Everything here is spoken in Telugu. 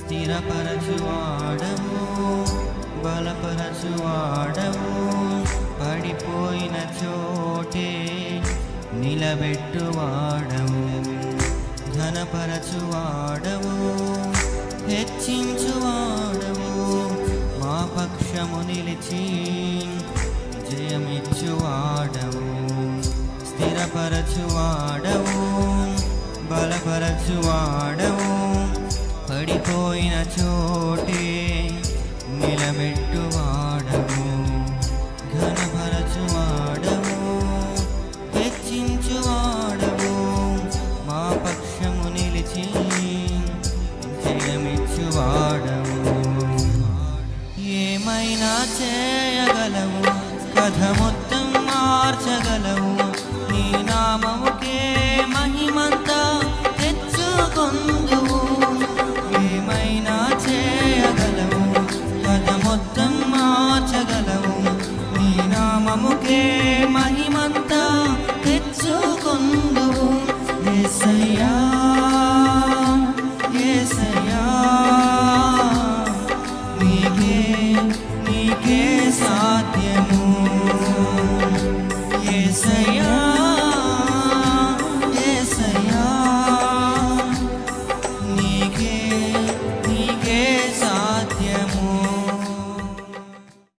స్థిరపరచువాడవు బలపరచువాడవు పడిపోయిన చోటే నిలబెట్టువాడవు ఘనపరచువాడవు హెచ్చించువాడవు మా పక్షము నిలిచి జయమిచ్చువాడవు స్థిరపరచువాడవు బలపరచువాడవు పడిపోయిన చోటే నిలబెట్టువాడవు ఘనపరచువాడవు హెచ్చించువాడవు మా పక్షము నిలిచి జయమిచ్చువాడవు ఏమైనా చేయగలవు కథ మొత్తం మార్చగలవు నీ నామముకే మహిమ